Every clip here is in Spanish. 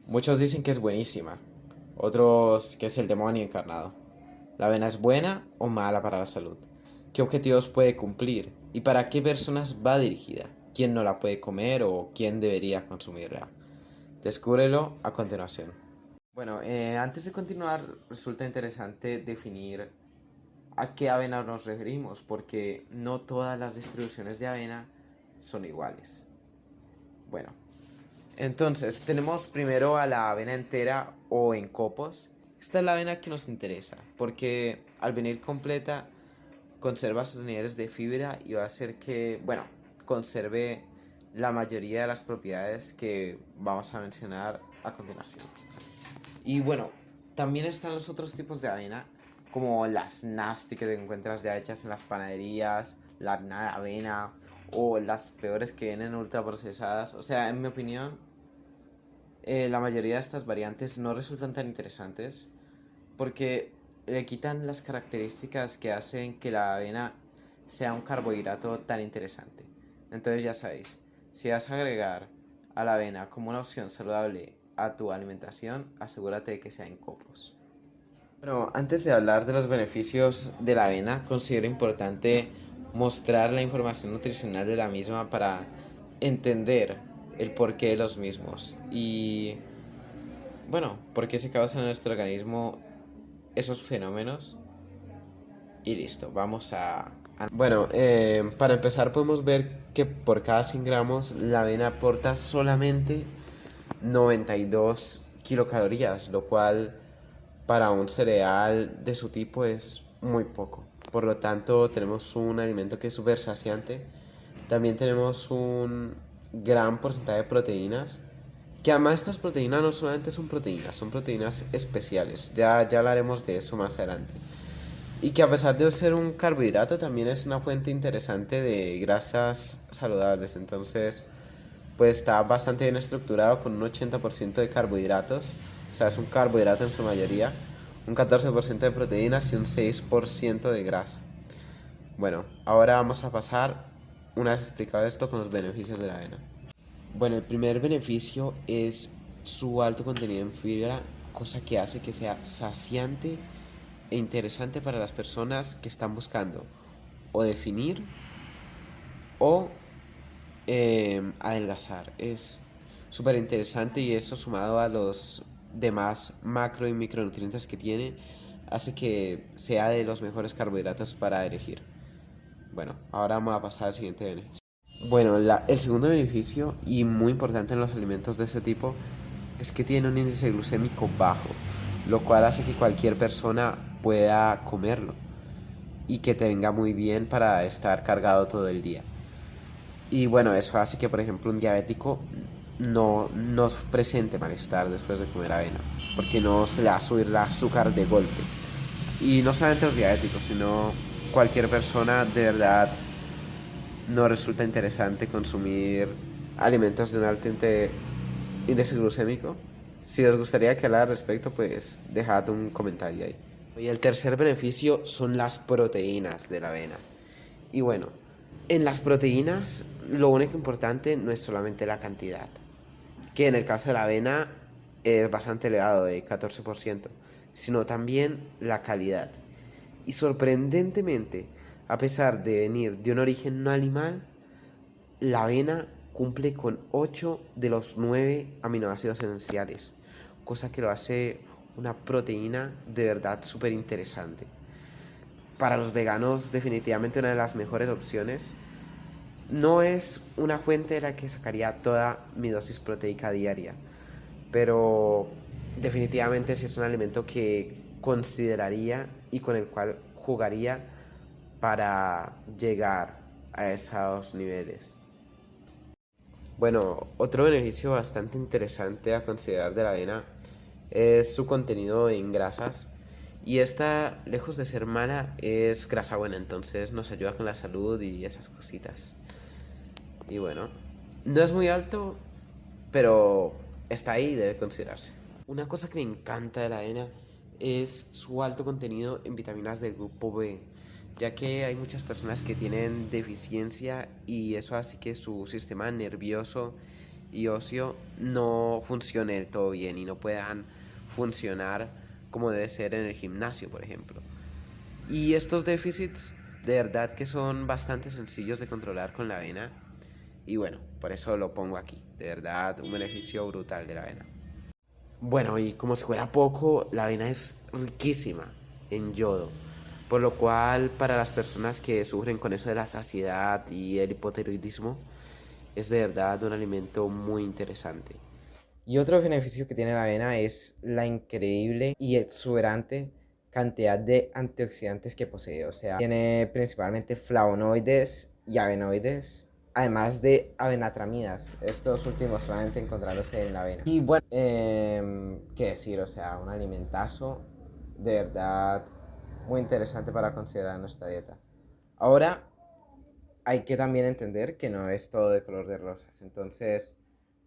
Muchos dicen que es buenísima, otros que es el demonio encarnado. ¿La avena es buena o mala para la salud? ¿Qué objetivos puede cumplir? ¿Y para qué personas va dirigida? ¿Quién no la puede comer o quién debería consumirla? Descúbrelo a continuación. Bueno, antes de continuar, resulta interesante definir a qué avena nos referimos, porque no todas las distribuciones de avena son iguales. Bueno, entonces tenemos primero a la avena entera o en copos. Esta es la avena que nos interesa, porque al venir completa conserva sus niveles de fibra y va a hacer que, bueno, conserve la mayoría de las propiedades que vamos a mencionar a continuación. Y bueno, también están los otros tipos de avena, como las nasty que te encuentras ya hechas en las panaderías, la nada avena o las peores que vienen ultra procesadas. O sea, en mi opinión, la mayoría de estas variantes no resultan tan interesantes porque le quitan las características que hacen que la avena sea un carbohidrato tan interesante. Entonces ya sabéis, si vas a agregar a la avena como una opción saludable a tu alimentación, asegúrate de que sea en copos. Bueno, antes de hablar de los beneficios de la avena, considero importante mostrar la información nutricional de la misma para entender el porqué de los mismos y, bueno, por qué se causan en nuestro organismo esos fenómenos. Y listo, vamos a... Bueno, para empezar podemos ver que por cada 100 gramos la avena aporta solamente 92 kilocalorías, lo cual para un cereal de su tipo es muy poco. Por lo tanto, tenemos un alimento que es súper saciante. También tenemos un gran porcentaje de proteínas. Que además estas proteínas no solamente son proteínas especiales. Ya hablaremos de eso más adelante. Y que a pesar de ser un carbohidrato, también es una fuente interesante de grasas saludables. Entonces, pues está bastante bien estructurado con un 80% de carbohidratos. O sea, es un carbohidrato en su mayoría. Un 14% de proteínas y un 6% de grasa. Bueno, ahora vamos a pasar, una vez explicado esto, con los beneficios de la avena. Bueno, el primer beneficio es su alto contenido en fibra, cosa que hace que sea saciante e interesante para las personas que están buscando o definir o adelgazar. Es súper interesante y eso sumado a los demás macro y micronutrientes que tiene hace que sea de los mejores carbohidratos para elegir. Bueno, ahora vamos a pasar al siguiente beneficio. Bueno, el segundo beneficio y muy importante en los alimentos de este tipo es que tiene un índice glucémico bajo, lo cual hace que cualquier persona pueda comerlo y que te venga muy bien para estar cargado todo el día. Y bueno, eso hace que, por ejemplo, un diabético no presente malestar después de comer avena, porque no se le va a subir el azúcar de golpe. Y no solamente los diabéticos, sino cualquier persona de verdad no resulta interesante consumir alimentos de un alto índice glucémico. Si os gustaría que hablara al respecto, pues dejad un comentario ahí. Y el tercer beneficio son las proteínas de la avena. Y bueno, en las proteínas lo único importante no es solamente la cantidad, que en el caso de la avena es bastante elevado, de 14%, sino también la calidad. Y sorprendentemente, a pesar de venir de un origen no animal, la avena cumple con 8 de los 9 aminoácidos esenciales, cosa que lo hace una proteína de verdad súper interesante. Para los veganos definitivamente una de las mejores opciones. No es una fuente de la que sacaría toda mi dosis proteica diaria, pero definitivamente sí es un alimento que consideraría y con el cual jugaría para llegar a esos niveles. Bueno, otro beneficio bastante interesante a considerar de la avena es su contenido en grasas. Y esta, lejos de ser mala, es grasa buena, entonces nos ayuda con la salud y esas cositas. Y bueno, no es muy alto, pero está ahí y debe considerarse. Una cosa que me encanta de la avena es su alto contenido en vitaminas del grupo B, ya que hay muchas personas que tienen deficiencia y eso hace que su sistema nervioso y ocio no funcione del todo bien y no puedan funcionar como debe ser en el gimnasio, por ejemplo. Y estos déficits de verdad que son bastante sencillos de controlar con la avena. Y bueno, por eso lo pongo aquí. De verdad, un beneficio brutal de la avena. Bueno, y como si fuera poco, la avena es riquísima en yodo. Por lo cual, para las personas que sufren con eso de la saciedad y el hipotiroidismo, es de verdad un alimento muy interesante. Y otro beneficio que tiene la avena es la increíble y exuberante cantidad de antioxidantes que posee. O sea, tiene principalmente flavonoides y avenoides, además de avenatramidas. Estos últimos solamente encontrándose en la avena. Y bueno, qué decir, o sea, un alimentazo de verdad muy interesante para considerar en nuestra dieta. Ahora, hay que también entender que no es todo de color de rosas. Entonces,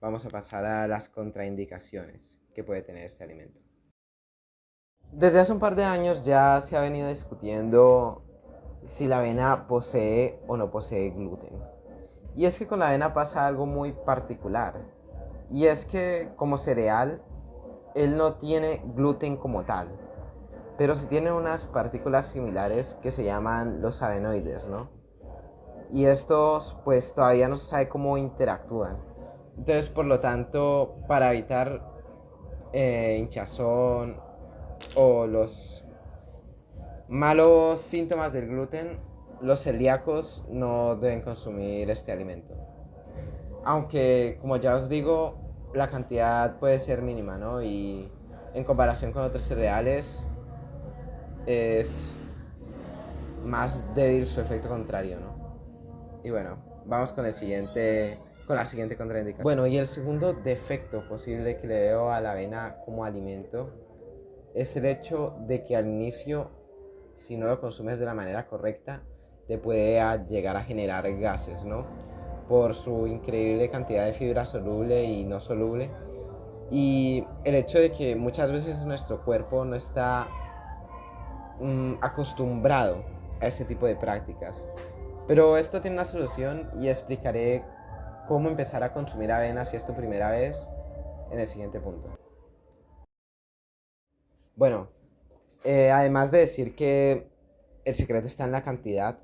vamos a pasar a las contraindicaciones que puede tener este alimento. Desde hace un par de años ya se ha venido discutiendo si la avena posee o no posee gluten. Y es que con la avena pasa algo muy particular. Y es que como cereal, él no tiene gluten como tal, pero sí tiene unas partículas similares que se llaman los avenoides, ¿no? Y estos pues todavía no se sabe cómo interactúan. Entonces, por lo tanto, para evitar hinchazón o los malos síntomas del gluten, los celíacos no deben consumir este alimento. Aunque, como ya os digo, la cantidad puede ser mínima, ¿no? Y en comparación con otros cereales, es más débil su efecto contrario, ¿no? Y bueno, vamos con con la siguiente contraindicación. Bueno, y el segundo defecto posible que le veo a la avena como alimento es el hecho de que al inicio, si no lo consumes de la manera correcta, te puede llegar a generar gases, ¿no? Por su increíble cantidad de fibra soluble y no soluble. Y el hecho de que muchas veces nuestro cuerpo no está acostumbrado a ese tipo de prácticas. Pero esto tiene una solución y explicaré cómo empezar a consumir avena si es tu primera vez en el siguiente punto. Bueno, además de decir que el secreto está en la cantidad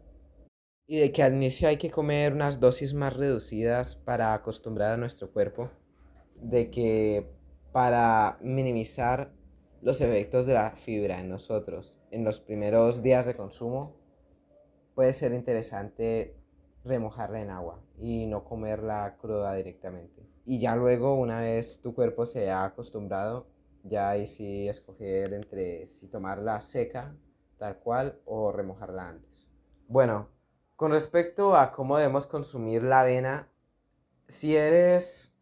y de que al inicio hay que comer unas dosis más reducidas para acostumbrar a nuestro cuerpo, de que para minimizar los efectos de la fibra en nosotros en los primeros días de consumo, puede ser interesante remojarla en agua y no comerla cruda directamente. Y ya luego, una vez tu cuerpo se ha acostumbrado, ya ahí sí escoger entre si tomarla seca, tal cual, o remojarla antes. Bueno, con respecto a cómo debemos consumir la avena, si eres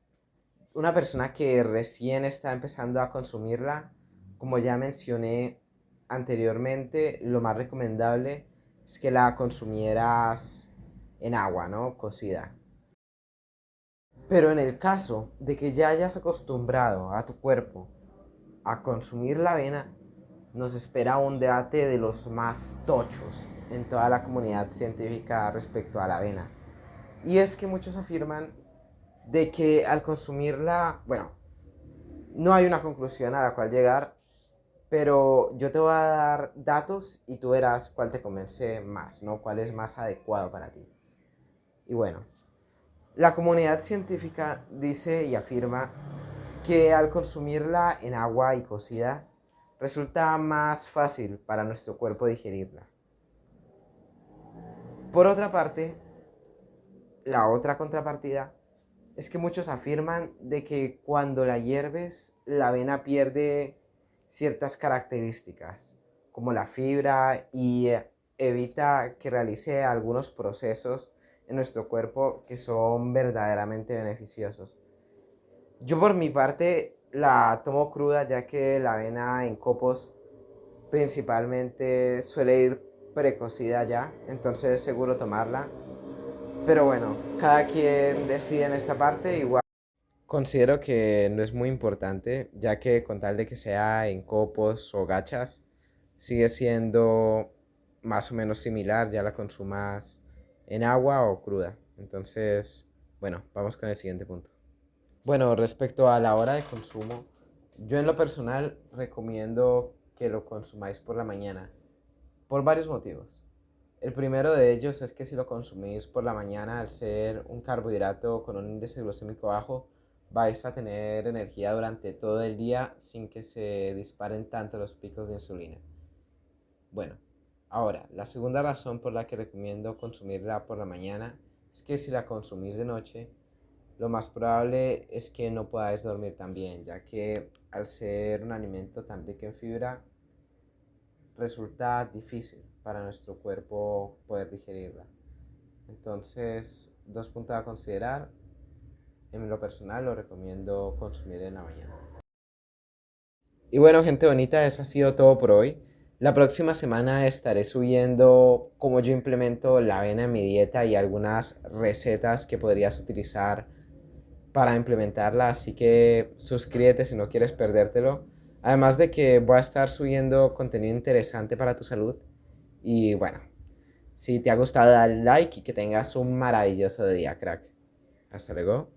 una persona que recién está empezando a consumirla, como ya mencioné anteriormente, lo más recomendable es que la consumieras en agua, ¿no? Cocida. Pero en el caso de que ya hayas acostumbrado a tu cuerpo a consumir la avena, nos espera un debate de los más tochos en toda la comunidad científica respecto a la avena. Y es que muchos afirman de que al consumirla, bueno, no hay una conclusión a la cual llegar, pero yo te voy a dar datos y tú verás cuál te convence más, ¿no? Cuál es más adecuado para ti. Y bueno, la comunidad científica dice y afirma que al consumirla en agua y cocida, resulta más fácil para nuestro cuerpo digerirla. Por otra parte, la otra contrapartida es que muchos afirman de que cuando la hierves, la avena pierde ciertas características, como la fibra, y evita que realice algunos procesos en nuestro cuerpo que son verdaderamente beneficiosos. Yo por mi parte la tomo cruda ya que la avena en copos principalmente suele ir precocida ya, entonces es seguro tomarla. Pero bueno, cada quien decide en esta parte igual. Considero que no es muy importante, ya que con tal de que sea en copos o gachas, sigue siendo más o menos similar, ya la consumas en agua o cruda. Entonces, bueno, vamos con el siguiente punto. Bueno, respecto a la hora de consumo, yo en lo personal recomiendo que lo consumáis por la mañana, por varios motivos. El primero de ellos es que si lo consumís por la mañana, al ser un carbohidrato con un índice glucémico bajo, vais a tener energía durante todo el día sin que se disparen tanto los picos de insulina. Bueno, ahora, la segunda razón por la que recomiendo consumirla por la mañana es que si la consumís de noche, lo más probable es que no podáis dormir tan bien, ya que al ser un alimento tan rico en fibra, resulta difícil para nuestro cuerpo poder digerirla. Entonces, dos puntos a considerar. En lo personal lo recomiendo consumir en la mañana. Y bueno, gente bonita, eso ha sido todo por hoy. La próxima semana estaré subiendo cómo yo implemento la avena en mi dieta y algunas recetas que podrías utilizar para implementarla, así que suscríbete si no quieres perdértelo. Además de que voy a estar subiendo contenido interesante para tu salud. Y bueno, si te ha gustado, dale like y que tengas un maravilloso día, crack. Hasta luego.